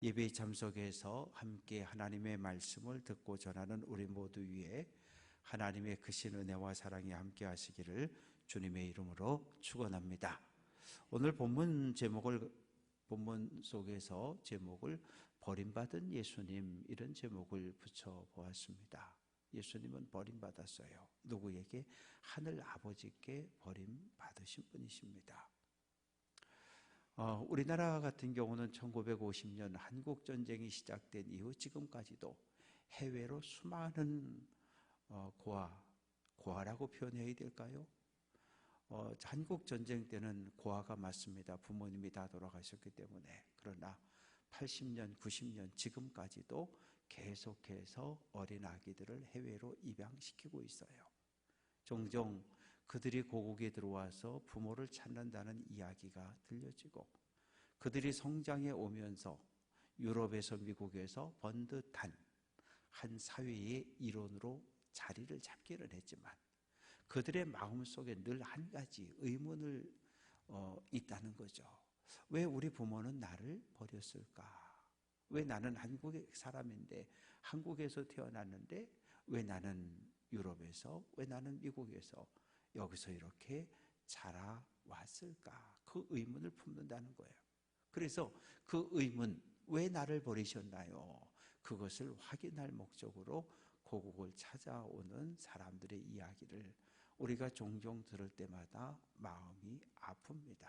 예배에 참석해서 함께 하나님의 말씀을 듣고 전하는 우리 모두 위에 하나님의 크신 은혜와 사랑이 함께 하시기를 주님의 이름으로 축원합니다. 오늘 본문 속에서 제목을 버림받은 예수님, 이런 제목을 붙여 보았습니다. 예수님은 버림받았어요. 누구에게? 하늘 아버지께 버림받으신 분이십니다. 우리나라 같은 경우는 1950년 한국전쟁이 시작된 이후 지금까지도 해외로 수많은 고아라고 표현해야 될까요? 한국전쟁 때는 고아가 맞습니다. 부모님이 다 돌아가셨기 때문에. 그러나 80년, 90년 지금까지도 계속해서 어린 아기들을 해외로 입양시키고 있어요. 종종 그들이 고국에 들어와서 부모를 찾는다는 이야기가 들려지고, 그들이 성장해 오면서 유럽에서 미국에서 번듯한 한 사회의 일원으로 자리를 잡기는 했지만 그들의 마음속에 늘 한 가지 의문을 있다는 거죠. 왜 우리 부모는 나를 버렸을까? 왜 나는 한국의 사람인데, 한국에서 태어났는데 왜 나는 유럽에서, 왜 나는 미국에서 여기서 이렇게 자라왔을까? 그 의문을 품는다는 거예요. 그래서 그 의문, 왜 나를 버리셨나요? 그것을 확인할 목적으로 고국을 찾아오는 사람들의 이야기를 우리가 종종 들을 때마다 마음이 아픕니다.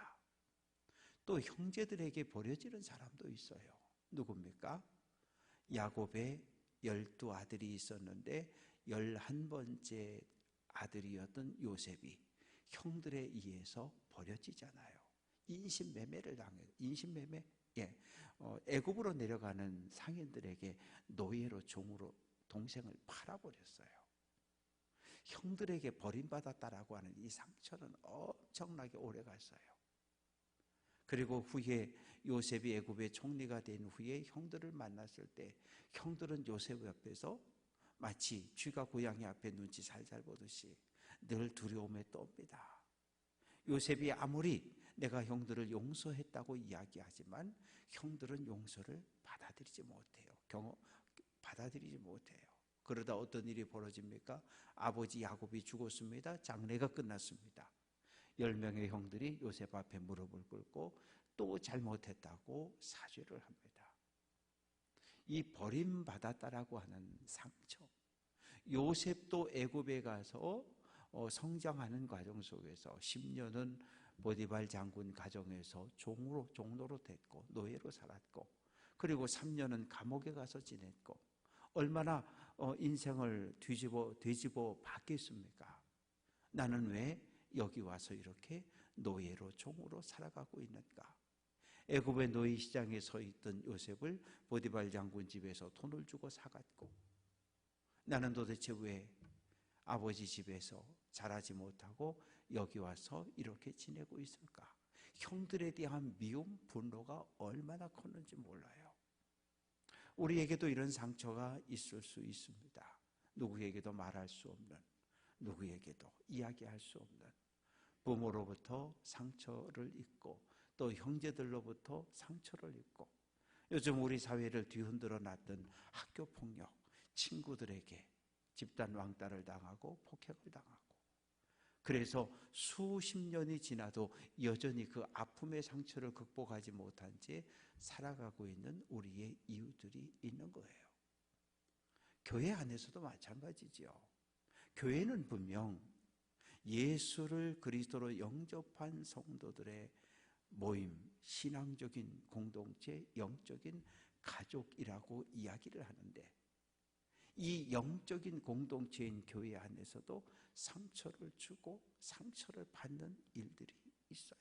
또 형제들에게 버려지는 사람도 있어요. 누굽니까? 야곱의 12아들이 있었는데 11번째 아들이었던 요셉이 형들에 의해서 버려지잖아요. 인신매매를 당해요. 인신매매? 예. 애굽으로 내려가는 상인들에게 노예로, 종으로 동생을 팔아버렸어요. 형들에게 버림받았다라고 하는 이 상처는 엄청나게 오래 갔어요. 그리고 후에 요셉이 애굽의 총리가 된 후에 형들을 만났을 때 형들은 요셉 옆에서 마치 쥐가 고양이 앞에 눈치 살살 보듯이 늘 두려움에 떱니다. 요셉이 아무리 내가 형들을 용서했다고 이야기하지만 형들은 용서를 받아들이지 못해요. 그러다 어떤 일이 벌어집니까? 아버지 야곱이 죽었습니다. 장례가 끝났습니다. 10명의 형들이 요셉 앞에 무릎을 꿇고 또 잘못했다고 사죄를 합니다. 이 버림받았다라고 하는 상처, 요셉도 애굽에 가서 성장하는 과정 속에서 10년은 보디발 장군 가정에서 종로로 됐고 노예로 살았고, 그리고 3년은 감옥에 가서 지냈고, 얼마나 인생을 뒤집어 봤겠습니까? 나는 왜 여기 와서 이렇게 노예로, 종으로 살아가고 있는가? 애굽의 노예 시장에 서 있던 요셉을 보디발 장군 집에서 돈을 주고 사갔고, 나는 도대체 왜 아버지 집에서 자라지 못하고 여기 와서 이렇게 지내고 있을까? 형들에 대한 미움, 분노가 얼마나 컸는지 몰라요. 우리에게도 이런 상처가 있을 수 있습니다. 누구에게도 말할 수 없는, 누구에게도 이야기할 수 없는 부모로부터 상처를 입고 또 형제들로부터 상처를 입고, 요즘 우리 사회를 뒤흔들어 놨던 학교폭력, 친구들에게 집단 왕따를 당하고 폭행을 당하고, 그래서 수십 년이 지나도 여전히 그 아픔의 상처를 극복하지 못한 채 살아가고 있는 우리의 이웃들이 있는 거예요. 교회 안에서도 마찬가지지요. 교회는 분명 예수를 그리스도로 영접한 성도들의 모임, 신앙적인 공동체, 영적인 가족이라고 이야기를 하는데, 이 영적인 공동체인 교회 안에서도 상처를 주고 상처를 받는 일들이 있어요.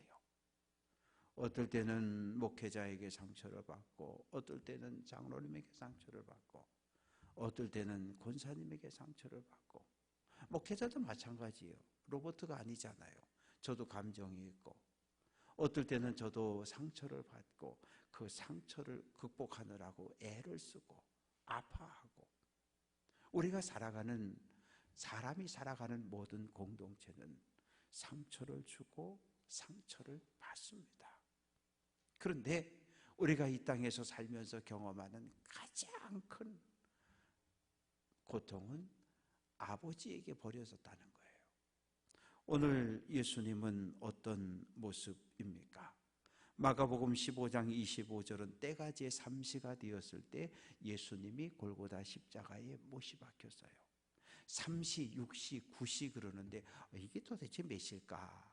어떨 때는 목회자에게 상처를 받고, 어떨 때는 장로님에게 상처를 받고, 어떨 때는 권사님에게 상처를 받고, 목회자도 마찬가지예요. 로봇가 아니잖아요. 저도 감정이 있고, 어떨 때는 저도 상처를 받고 그 상처를 극복하느라고 애를 쓰고 아파하고, 사람이 살아가는 모든 공동체는 상처를 주고 상처를 받습니다. 그런데 우리가 이 땅에서 살면서 경험하는 가장 큰 고통은 아버지에게 버려졌다는 거예요. 오늘 예수님은 어떤 모습입니까? 마가복음 15장 25절은 때가 제 3시가 되었을 때 예수님이 골고다 십자가에 못이 박혔어요. 3시, 6시, 9시 그러는데 이게 도대체 몇 시일까?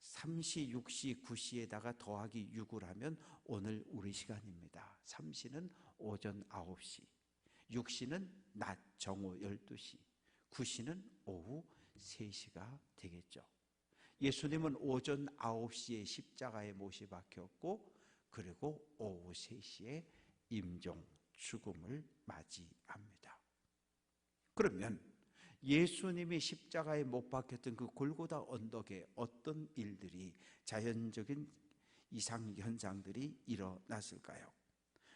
3시, 6시, 9시에다가 더하기 6을 하면 오늘 우리 시간입니다. 3시는 오전 9시, 6시는 낮 정오 12시, 9시는 오후 3시가 되겠죠. 예수님은 오전 9시에 십자가에 못이 박혔고, 그리고 오후 3시에 임종, 죽음을 맞이합니다. 그러면 예수님이 십자가에 못 박혔던 그 골고다 언덕에 어떤 일들이, 자연적인 이상현상들이 일어났을까요?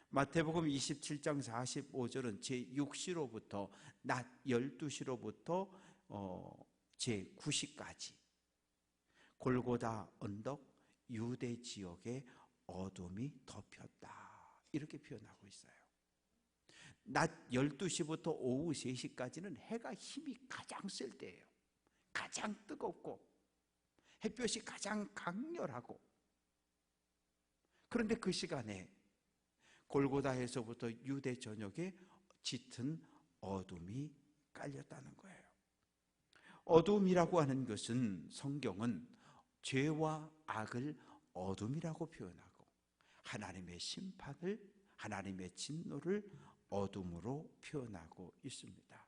마태복음 27장 45절은 제6시로부터 낮 12시로부터 제9시까지 골고다 언덕 유대 지역에 어둠이 덮였다, 이렇게 표현하고 있어요. 낮 12시부터 오후 3시까지는 해가 힘이 가장 쓸 때예요. 가장 뜨겁고 햇볕이 가장 강렬하고, 그런데 그 시간에 골고다에서부터 유대 전역에 짙은 어둠이 깔렸다는 거예요. 어둠이라고 하는 것은 성경은 죄와 악을 어둠이라고 표현하고 하나님의 심판을, 하나님의 진노를 어둠으로 표현하고 있습니다.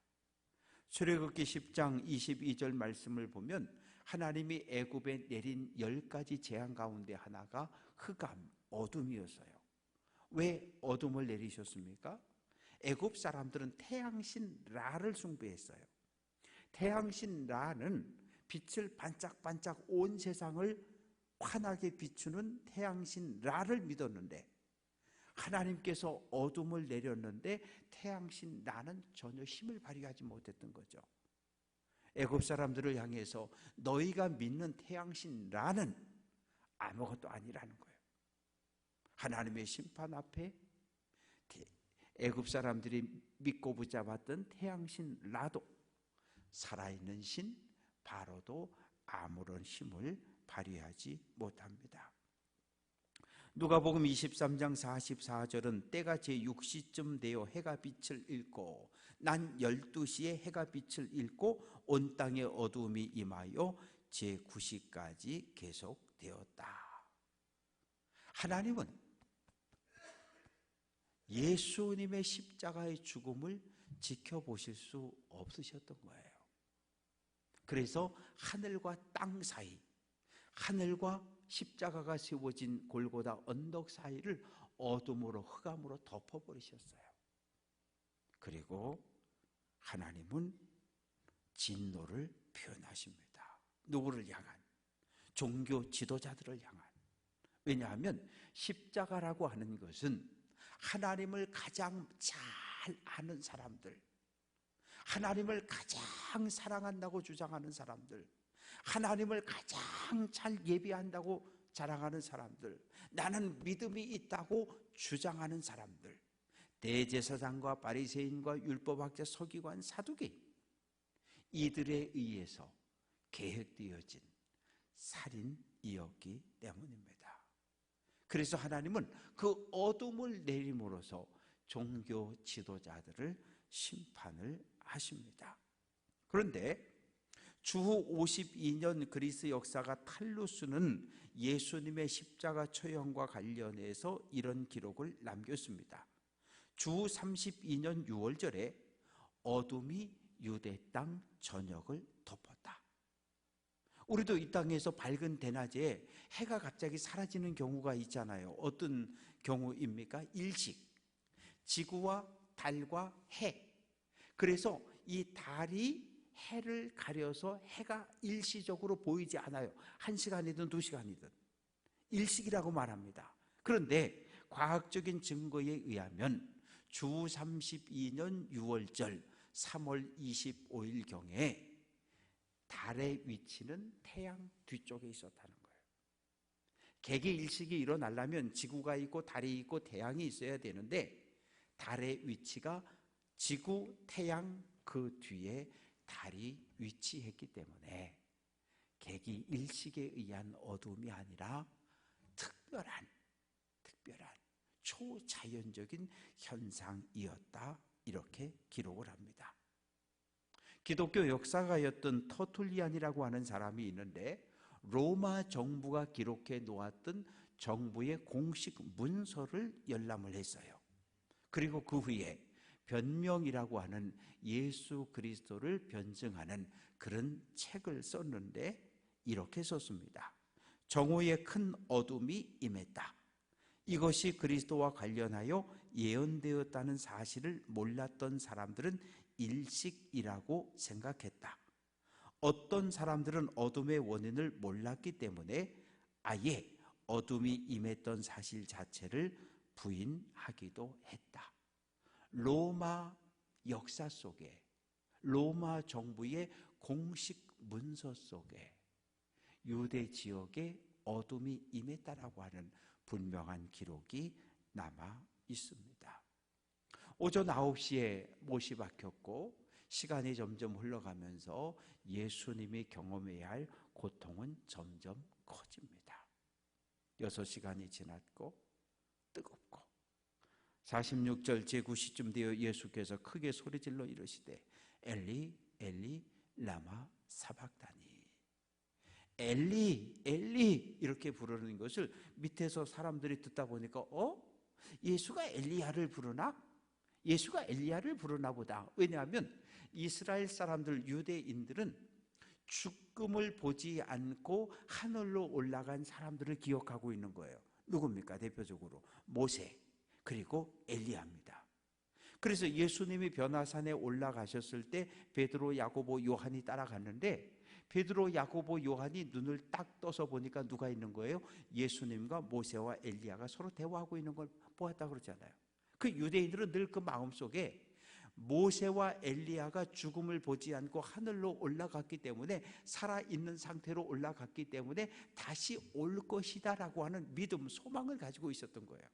출애굽기 10장 22절 말씀을 보면 하나님이 애굽에 내린 10가지 재앙 가운데 하나가 흑암, 어둠이었어요. 왜 어둠을 내리셨습니까? 애굽 사람들은 태양신 라를 숭배했어요. 태양신 라는 빛을 반짝반짝 온 세상을 환하게 비추는 태양신 라를 믿었는데, 하나님께서 어둠을 내렸는데 태양신 라는 전혀 힘을 발휘하지 못했던 거죠. 애굽 사람들을 향해서 너희가 믿는 태양신 라는 아무것도 아니라는 거예요. 하나님의 심판 앞에 애굽 사람들이 믿고 붙잡았던 태양신 라도, 살아있는 신 바로도 아무런 힘을 발휘하지 못합니다. 누가복음 23장 44절은 때가 제6시쯤 되어 해가 빛을 잃고 낮 12시에 해가 빛을 잃고 온 땅에 어두움이 임하여 제9시까지 계속되었다. 하나님은 예수님의 십자가의 죽음을 지켜보실 수 없으셨던 거예요. 그래서 하늘과 땅 사이, 하늘과 십자가가 세워진 골고다 언덕 사이를 어둠으로, 흑암으로 덮어버리셨어요. 그리고 하나님은 진노를 표현하십니다. 누구를 향한? 종교 지도자들을 향한. 왜냐하면 십자가라고 하는 것은 하나님을 가장 잘 아는 사람들, 하나님을 가장 사랑한다고 주장하는 사람들, 하나님을 가장 잘 예비한다고 자랑하는 사람들, 나는 믿음이 있다고 주장하는 사람들, 대제사장과 바리새인과 율법학자, 서기관, 사두개인, 이들에 의해서 계획되어진 살인이었기 때문입니다. 그래서 하나님은 그 어둠을 내림으로써 종교 지도자들을 심판을 하십니다. 그런데 주후 52년 그리스 역사가 탈루스는 예수님의 십자가 처형과 관련해서 이런 기록을 남겼습니다. 주후 32년 6월절에 어둠이 유대 땅 전역을 덮었다. 우리도 이 땅에서 밝은 대낮에 해가 갑자기 사라지는 경우가 있잖아요. 어떤 경우입니까? 일식, 지구와 달과 해. 그래서 이 달이 해를 가려서 해가 일시적으로 보이지 않아요. 1시간이든 2시간이든 일식이라고 말합니다. 그런데 과학적인 증거에 의하면 주 32년 6월절 3월 25일경에 달의 위치는 태양 뒤쪽에 있었다는 거예요. 개기일식이 일어나려면 지구가 있고 달이 있고 태양이 있어야 되는데 달의 위치가 지구, 태양 그 뒤에 달이 위치했기 때문에 개기일식에 의한 어둠이 아니라 특별한 초자연적인 현상이었다, 이렇게 기록을 합니다. 기독교 역사가였던 터툴리안이라고 하는 사람이 있는데 로마 정부가 기록해 놓았던 정부의 공식 문서를 열람을 했어요. 그리고 그 후에 변명이라고 하는 예수 그리스도를 변증하는 그런 책을 썼는데 이렇게 썼습니다. 정오에 큰 어둠이 임했다. 이것이 그리스도와 관련하여 예언되었다는 사실을 몰랐던 사람들은 일식이라고 생각했다. 어떤 사람들은 어둠의 원인을 몰랐기 때문에 아예 어둠이 임했던 사실 자체를 부인하기도 했다. 로마 역사 속에, 로마 정부의 공식 문서 속에 유대 지역에 어둠이 임했다라고 하는 분명한 기록이 남아 있습니다. 오전 9시에 못이 박혔고 시간이 점점 흘러가면서 예수님이 경험해야 할 고통은 점점 커집니다. 6시간이 지났고 뜨겁고 46절 제9시쯤 되어 예수께서 크게 소리질러 이르시되 엘리 엘리 라마 사박다니. 엘리 엘리 이렇게 부르는 것을 밑에서 사람들이 듣다 보니까 예수가 엘리야를 부르나? 예수가 엘리야를 부르나 보다. 왜냐하면 이스라엘 사람들, 유대인들은 죽음을 보지 않고 하늘로 올라간 사람들을 기억하고 있는 거예요. 누굽니까? 대표적으로 모세 그리고 엘리야입니다. 그래서 예수님이 변화산에 올라가셨을 때 베드로, 야고보, 요한이 따라갔는데 베드로, 야고보, 요한이 눈을 딱 떠서 보니까 누가 있는 거예요? 예수님과 모세와 엘리야가 서로 대화하고 있는 걸 보았다고 그러잖아요. 그 유대인들은 늘 그 마음속에 모세와 엘리야가 죽음을 보지 않고 하늘로 올라갔기 때문에, 살아있는 상태로 올라갔기 때문에 다시 올 것이다 라고 하는 믿음, 소망을 가지고 있었던 거예요.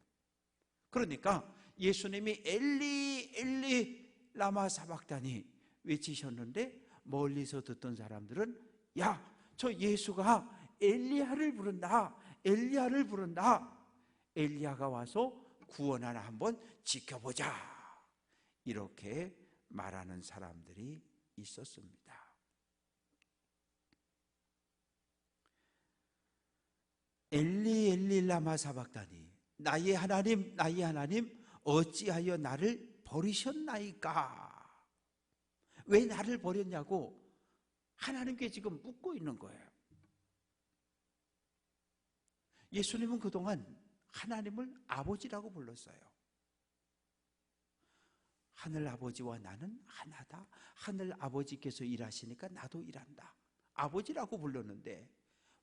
그러니까 예수님이 엘리 엘리 라마 사박다니 외치셨는데 멀리서 듣던 사람들은 야, 저 예수가 엘리야를 부른다, 엘리야를 부른다, 엘리야가 와서 구원하나 한번 지켜보자, 이렇게 말하는 사람들이 있었습니다. 엘리 엘리 라마 사박다니, 나의 하나님 나의 하나님 어찌하여 나를 버리셨나이까. 왜 나를 버렸냐고 하나님께 지금 묻고 있는 거예요. 예수님은 그동안 하나님을 아버지라고 불렀어요. 하늘 아버지와 나는 하나다. 하늘 아버지께서 일하시니까 나도 일한다. 아버지라고 불렀는데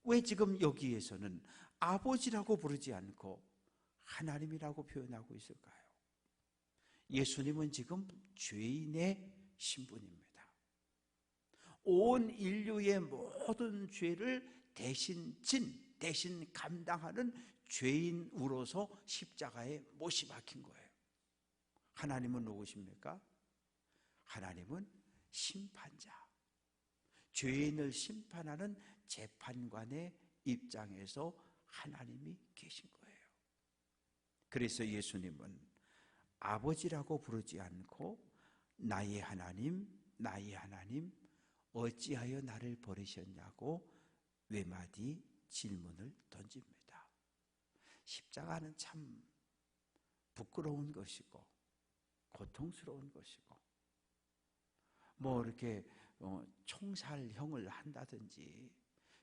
왜 지금 여기에서는 아버지라고 부르지 않고 하나님이라고 표현하고 있을까요? 예수님은 지금 죄인의 신분입니다. 온 인류의 모든 죄를 대신 감당하는 죄인으로서 십자가에 못이 박힌 거예요. 하나님은 누구십니까? 하나님은 심판자, 죄인을 심판하는 재판관의 입장에서 하나님이 계신 거예요. 그래서 예수님은 아버지라고 부르지 않고 나의 하나님 나의 하나님 어찌하여 나를 버리셨냐고 외마디 질문을 던집니다. 십자가는 참 부끄러운 것이고 고통스러운 것이고, 뭐 이렇게 총살형을 한다든지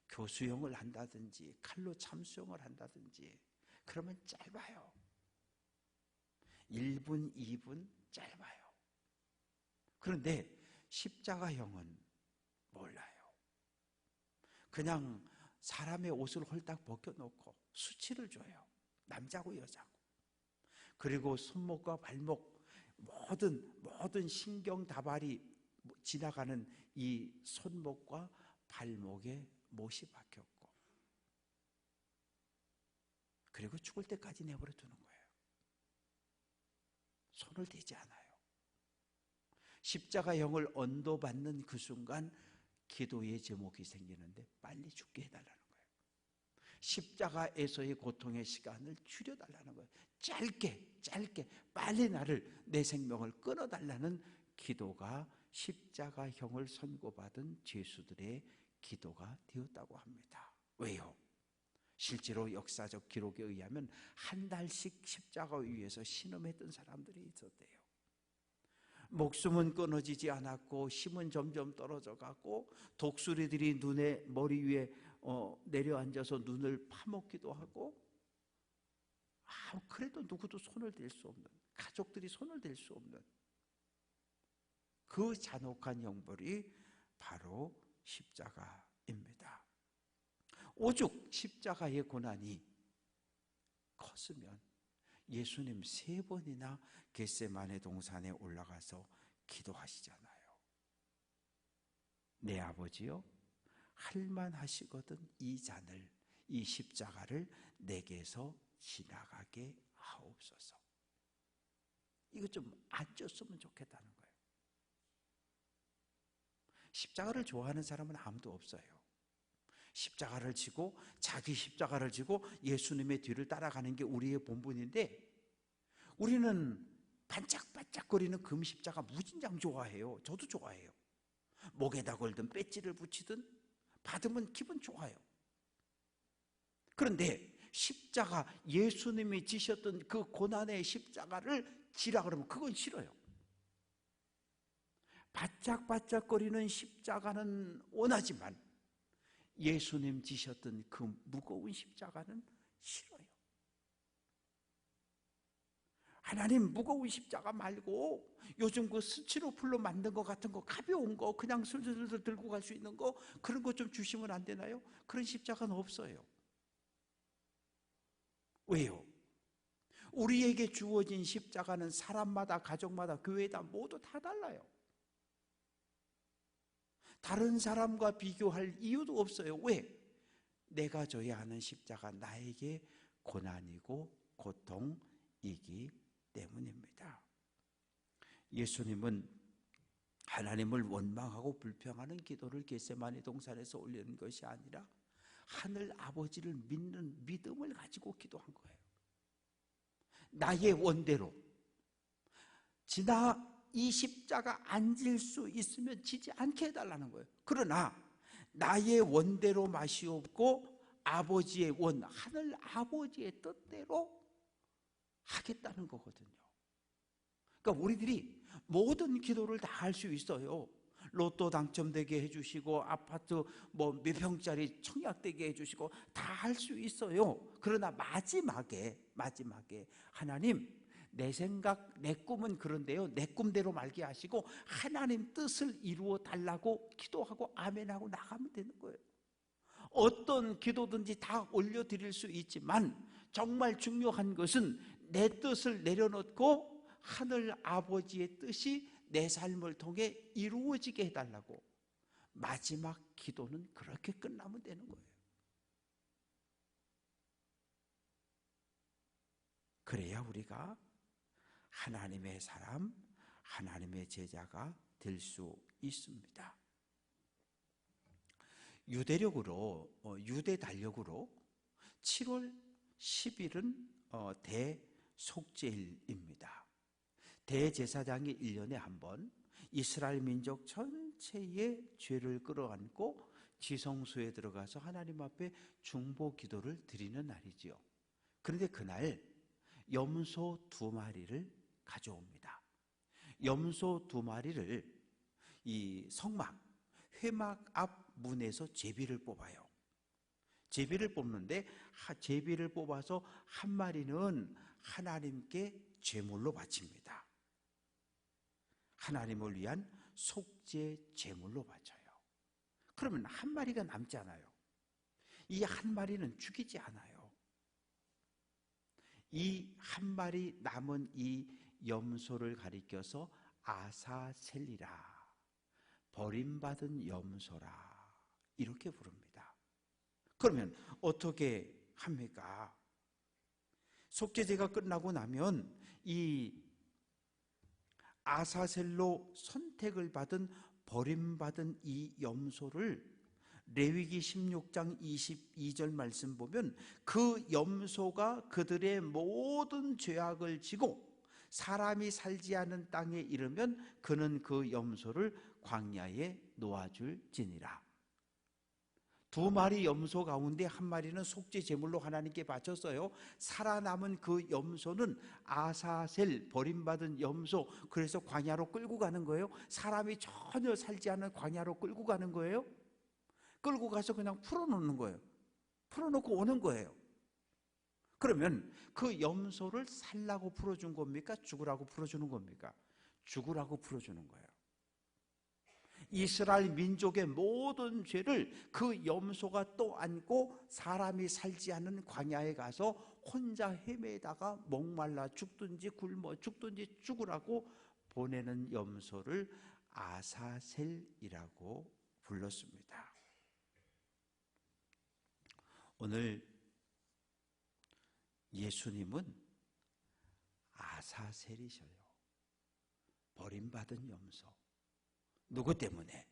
교수형을 한다든지 칼로 참수형을 한다든지 그러면 짧아요. 1분 2분 짧아요. 그런데 십자가형은 몰라요. 그냥 사람의 옷을 홀딱 벗겨놓고 수치를 줘요. 남자고 여자고. 그리고 손목과 발목 모든 신경 다발이 지나가는 이 손목과 발목에 못이 박혔고, 그리고 죽을 때까지 내버려 두는 거예요. 손을 대지 않아요. 십자가형을 언도받는 그 순간 기도의 제목이 생기는데 빨리 죽게 해달라는 거예요. 십자가에서의 고통의 시간을 줄여달라는 거예요. 짧게 빨리 내 생명을 끊어달라는 기도가 십자가형을 선고받은 죄수들의 기도가 되었다고 합니다. 왜요? 실제로 역사적 기록에 의하면 한 달씩 십자가 위에서 신음했던 사람들이 있었대요. 목숨은 끊어지지 않았고 힘은 점점 떨어져 가고 독수리들이 머리 위에 내려앉아서 눈을 파먹기도 하고, 그래도 누구도 손을 댈 수 없는, 가족들이 손을 댈 수 없는 그 잔혹한 형벌이 바로 십자가입니다. 오죽 십자가의 고난이 컸으면 예수님 3번이나 겟세마네 동산에 올라가서 기도하시잖아요. 내 아버지요, 할만하시거든 이 잔을, 이 십자가를 내게서 지나가게 하옵소서. 이거 좀 안 쪘으면 좋겠다는 거예요. 십자가를 좋아하는 사람은 아무도 없어요. 십자가를 지고, 자기 십자가를 지고 예수님의 뒤를 따라가는 게 우리의 본분인데, 우리는 반짝반짝거리는 금 십자가 무진장 좋아해요. 저도 좋아해요. 목에다 걸든 배지를 붙이든 받으면 기분 좋아요. 그런데 십자가, 예수님이 지셨던 그 고난의 십자가를 지라 그러면 그건 싫어요. 바짝바짝거리는 십자가는 원하지만 예수님 지셨던 그 무거운 십자가는 싫어요. 하나님, 무거운 십자가 말고 요즘 그 스티로폴로 만든 것 같은 거, 가벼운 거, 그냥 슬슬 들고 갈 수 있는 거, 그런 거 좀 주시면 안 되나요? 그런 십자가는 없어요. 왜요? 우리에게 주어진 십자가는 사람마다, 가족마다, 교회다 모두 다 달라요. 다른 사람과 비교할 이유도 없어요. 왜? 내가 져야 하는 십자가, 나에게 고난이고 고통이기 때문입니다. 예수님은 하나님을 원망하고 불평하는 기도를 겟세마네 동산에서 올리는 것이 아니라 하늘 아버지를 믿는 믿음을 가지고 기도한 거예요. 나의 원대로 지나 이 십자가 안 질 수 있으면 지지 않게 해달라는 거예요. 그러나 나의 원대로 마시옵고 아버지의 원, 하늘 아버지의 뜻대로 하겠다는 거거든요. 그러니까 우리들이 모든 기도를 다 할 수 있어요. 로또 당첨되게 해주시고, 아파트 몇 평짜리 청약되게 해주시고, 다 할 수 있어요. 그러나 마지막에 하나님, 내 생각, 내 꿈은 그런데요, 내 꿈대로 말게 하시고 하나님 뜻을 이루어 달라고 기도하고 아멘하고 나가면 되는 거예요. 어떤 기도든지 다 올려드릴 수 있지만 정말 중요한 것은 내 뜻을 내려놓고 하늘 아버지의 뜻이 내 삶을 통해 이루어지게 해달라고, 마지막 기도는 그렇게 끝나면 되는 거예요. 그래야 우리가 하나님의 사람, 하나님의 제자가 될 수 있습니다. 유대 달력으로 7월 10일은 대속죄일입니다. 대제사장이 1년에 한 번 이스라엘 민족 전체의 죄를 끌어안고 지성소에 들어가서 하나님 앞에 중보 기도를 드리는 날이지요. 그런데 그날 염소 2마리를 가져옵니다. 염소 2마리를 이 성막, 회막 앞 문에서 제비를 뽑아요. 제비를 뽑는데 제비를 뽑아서 한 마리는 하나님께 제물로 바칩니다. 하나님을 위한 속죄 제물로 바쳐요. 그러면 한 마리가 남잖아요. 이 한 마리는 죽이지 않아요. 이 한 마리 남은 이 염소를 가리켜서 아사셀리라, 버림받은 염소라, 이렇게 부릅니다. 그러면 어떻게 합니까? 속죄제가 끝나고 나면 이 아사셀로 선택을 받은 버림받은 이 염소를 레위기 16장 22절 말씀 보면 그 염소가 그들의 모든 죄악을 지고 사람이 살지 않은 땅에 이르면 그는 그 염소를 광야에 놓아줄지니라. 두 마리 염소 가운데 한 마리는 속죄 제물로 하나님께 바쳤어요. 살아남은 그 염소는 아사셀, 버림받은 염소, 그래서 광야로 끌고 가는 거예요. 사람이 전혀 살지 않은 광야로 끌고 가는 거예요. 끌고 가서 그냥 풀어놓는 거예요. 풀어놓고 오는 거예요. 그러면 그 염소를 살라고 풀어준 겁니까? 죽으라고 풀어주는 겁니까? 죽으라고 풀어주는 거예요. 이스라엘 민족의 모든 죄를 그 염소가 또 안고 사람이 살지 않은 광야에 가서 혼자 헤매다가 목말라 죽든지 굶어 죽든지 죽으라고 보내는 염소를 아사셀이라고 불렀습니다. 오늘 예수님은 아사셀이셔요. 버림받은 염소. 누구 때문에?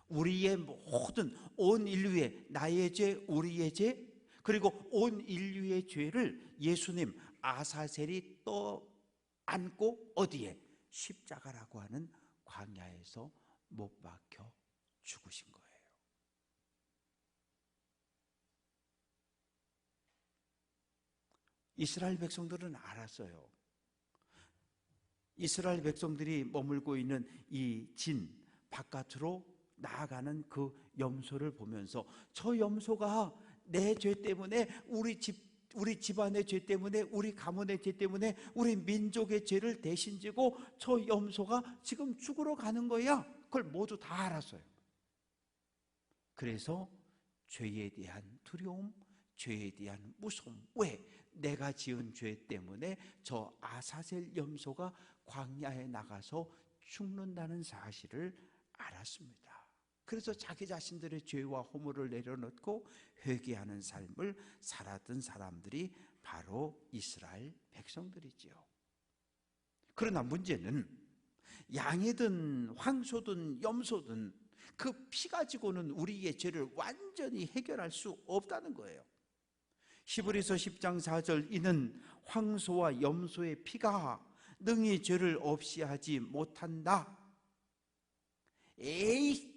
우리의 모든 온 인류의, 나의 죄, 우리의 죄, 그리고 온 인류의 죄를 예수님 아사셀이 또 안고 어디에? 십자가라고 하는 광야에서 못 박혀 죽으신 거예요. 이스라엘 백성들은 알았어요. 이스라엘 백성들이 머물고 있는 이 진 바깥으로 나아가는 그 염소를 보면서 저 염소가 내 죄 때문에 우리 집안의 죄 때문에 우리 가문의 죄 때문에 우리 민족의 죄를 대신 지고 저 염소가 지금 죽으러 가는 거야. 그걸 모두 다 알았어요. 그래서 죄에 대한 두려움, 죄에 대한 무서움. 왜? 내가 지은 죄 때문에 저 아사셀 염소가 광야에 나가서 죽는다는 사실을 알았습니다. 그래서 자기 자신들의 죄와 허물을 내려놓고 회개하는 삶을 살았던 사람들이 바로 이스라엘 백성들이지요. 그러나 문제는 양이든 황소든 염소든 그 피 가지고는 우리의 죄를 완전히 해결할 수 없다는 거예요. 히브리서 10장 4절 이는 황소와 염소의 피가 능히 죄를 없이 하지 못한다. 에이,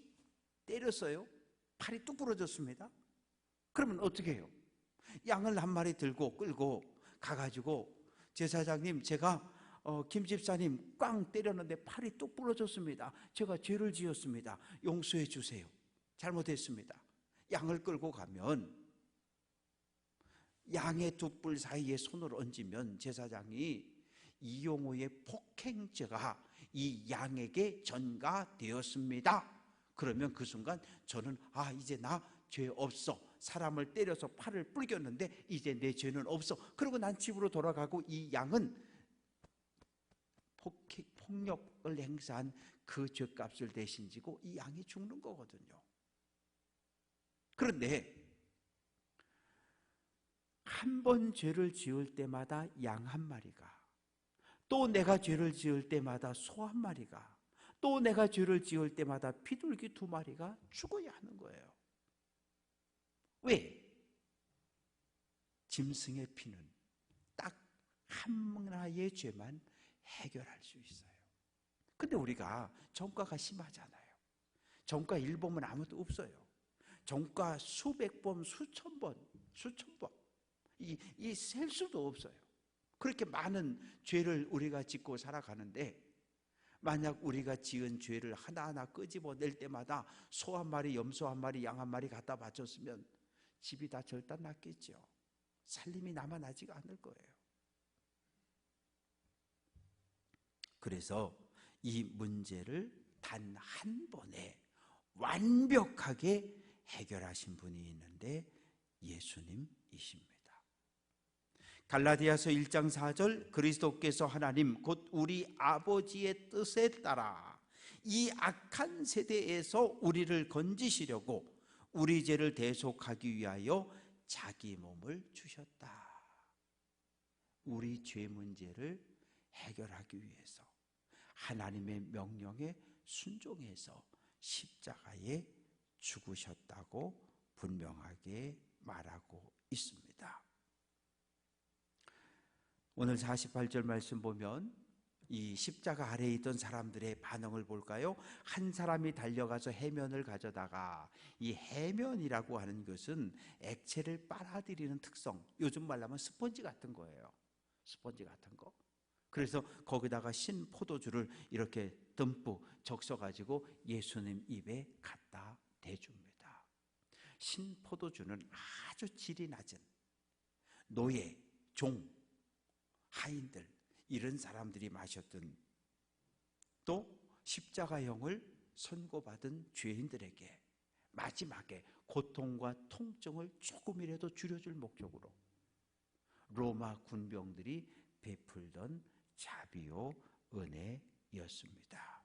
때렸어요. 팔이 뚝 부러졌습니다. 그러면 어떻게 해요? 양을 한 마리 들고 끌고 가가지고 제사장님 제가 김 집사님 꽝 때렸는데 팔이 뚝 부러졌습니다. 제가 죄를 지었습니다. 용서해 주세요. 잘못했습니다. 양을 끌고 가면 양의 두 뿔 사이에 손을 얹으면 제사장이 이용호의 폭행죄가 이 양에게 전가되었습니다. 그러면 그 순간 저는 이제 나 죄 없어. 사람을 때려서 팔을 뿌리겼는데 이제 내 죄는 없어. 그리고 난 집으로 돌아가고 이 양은 폭력을 행사한 그 죄값을 대신 지고 이 양이 죽는 거거든요. 그런데 한 번 죄를 지을 때마다 양 한 마리가, 또 내가 죄를 지을 때마다 소 한 마리가, 또 내가 죄를 지을 때마다 비둘기 두 마리가 죽어야 하는 거예요. 왜? 짐승의 피는 딱 하나의 죄만 해결할 수 있어요. 근데 우리가 전과가 심하잖아요. 전과 1번은 아무도 없어요. 전과 수백 번, 수천 번 이 셀 수도 없어요. 그렇게 많은 죄를 우리가 짓고 살아가는데 만약 우리가 지은 죄를 하나하나 끄집어낼 때마다 소 한 마리, 염소 한 마리, 양 한 마리 갖다 바쳤으면 집이 다 절단났겠죠. 살림이 남아나지가 않을 거예요. 그래서 이 문제를 단 한 번에 완벽하게 해결하신 분이 있는데 예수님이십니다. 갈라디아서 1장 4절 그리스도께서 하나님 곧 우리 아버지의 뜻에 따라 이 악한 세대에서 우리를 건지시려고 우리 죄를 대속하기 위하여 자기 몸을 주셨다. 우리 죄 문제를 해결하기 위해서 하나님의 명령에 순종해서 십자가에 죽으셨다고 분명하게 말하고 있습니다. 오늘 48절 말씀 보면 이 십자가 아래에 있던 사람들의 반응을 볼까요? 한 사람이 달려가서 해면을 가져다가, 이 해면이라고 하는 것은 액체를 빨아들이는 특성, 요즘 말로 하면 스펀지 같은 거예요. 스펀지 같은 거. 그래서 거기다가 신 포도주를 이렇게 듬뿍 적셔가지고 예수님 입에 갖다 대줍니다. 신 포도주는 아주 질이 낮은 노예, 종, 하인들, 이런 사람들이 마셨던, 또 십자가형을 선고받은 죄인들에게 마지막에 고통과 통증을 조금이라도 줄여줄 목적으로 로마 군병들이 베풀던 자비요 은혜였습니다.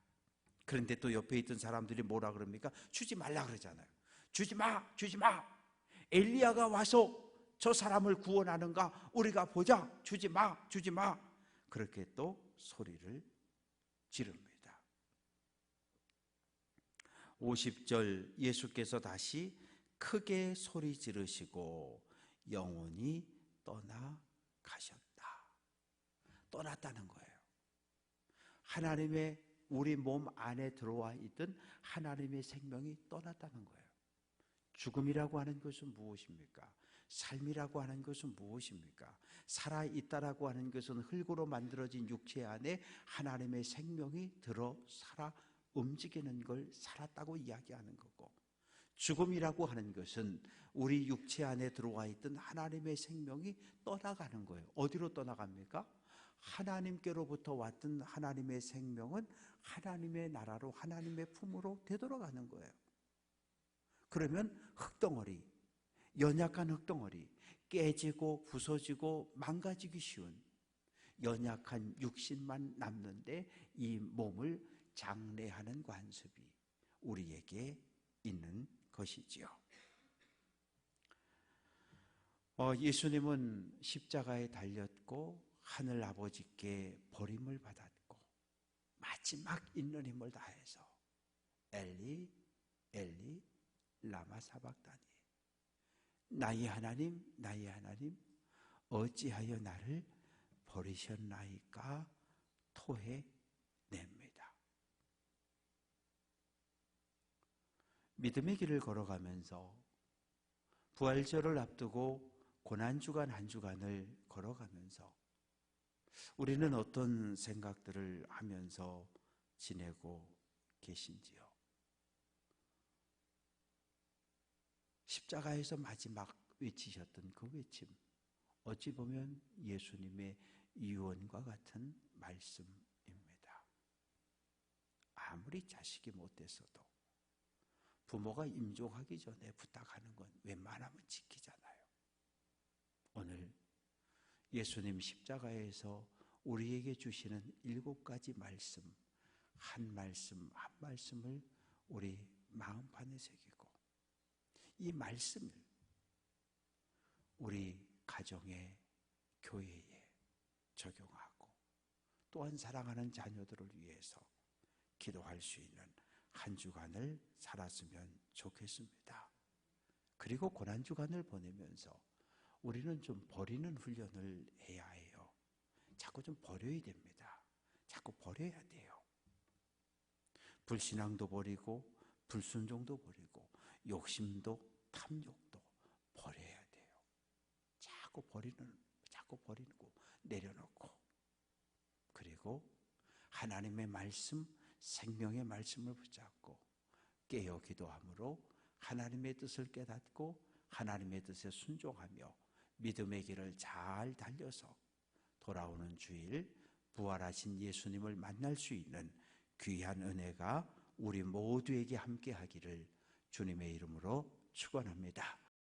그런데 또 옆에 있던 사람들이 뭐라 그럽니까? 주지 말라 그러잖아요. 주지 마, 주지 마. 엘리야가 와서 저 사람을 구원하는가 우리가 보자. 주지 마, 주지 마. 그렇게 또 소리를 지릅니다. 50절 예수께서 다시 크게 소리 지르시고 영혼이 떠나가셨다. 떠났다는 거예요. 하나님의 우리 몸 안에 들어와 있던 하나님의 생명이 떠났다는 거예요. 죽음이라고 하는 것은 무엇입니까? 삶이라고 하는 것은 무엇입니까? 살아있다라고 하는 것은 흙으로 만들어진 육체 안에 하나님의 생명이 들어 살아 움직이는 걸 살았다고 이야기하는 거고, 죽음이라고 하는 것은 우리 육체 안에 들어와 있던 하나님의 생명이 떠나가는 거예요. 어디로 떠나갑니까? 하나님께로부터 왔던 하나님의 생명은 하나님의 나라로, 하나님의 품으로 되돌아가는 거예요. 그러면 흙덩어리, 연약한 흙덩어리, 깨지고 부서지고 망가지기 쉬운 연약한 육신만 남는데 이 몸을 장례하는 관습이 우리에게 있는 것이지요. 예수님은 십자가에 달렸고 하늘 아버지께 버림을 받았고 마지막 있는 힘을 다해서 엘리 엘리 라마 사박다니, 나의 하나님 나의 하나님 어찌하여 나를 버리셨나이까 토해냅니다. 믿음의 길을 걸어가면서 부활절을 앞두고 고난주간 한 주간을 걸어가면서 우리는 어떤 생각들을 하면서 지내고 계신지요? 십자가에서 마지막 외치셨던 그 외침, 어찌 보면 예수님의 유언과 같은 말씀입니다. 아무리 자식이 못됐어도 부모가 임종하기 전에 부탁하는 건 웬만하면 지키잖아요. 오늘 예수님 십자가에서 우리에게 주시는 7가지 말씀, 한 말씀 한 말씀을 우리 마음판에 새기고 이 말씀을 우리 가정에, 교회에 적용하고 또한 사랑하는 자녀들을 위해서 기도할 수 있는 한 주간을 살았으면 좋겠습니다. 그리고 고난주간을 보내면서 우리는 좀 버리는 훈련을 해야 해요. 자꾸 좀 버려야 됩니다. 자꾸 버려야 돼요. 불신앙도 버리고 불순종도 버리고 욕심도 탐욕도 버려야 돼요. 자꾸 버리고 내려놓고, 그리고 하나님의 말씀, 생명의 말씀을 붙잡고 깨어 기도함으로 하나님의 뜻을 깨닫고 하나님의 뜻에 순종하며 믿음의 길을 잘 달려서 돌아오는 주일 부활하신 예수님을 만날 수 있는 귀한 은혜가 우리 모두에게 함께하기를 주님의 이름으로 축원합니다.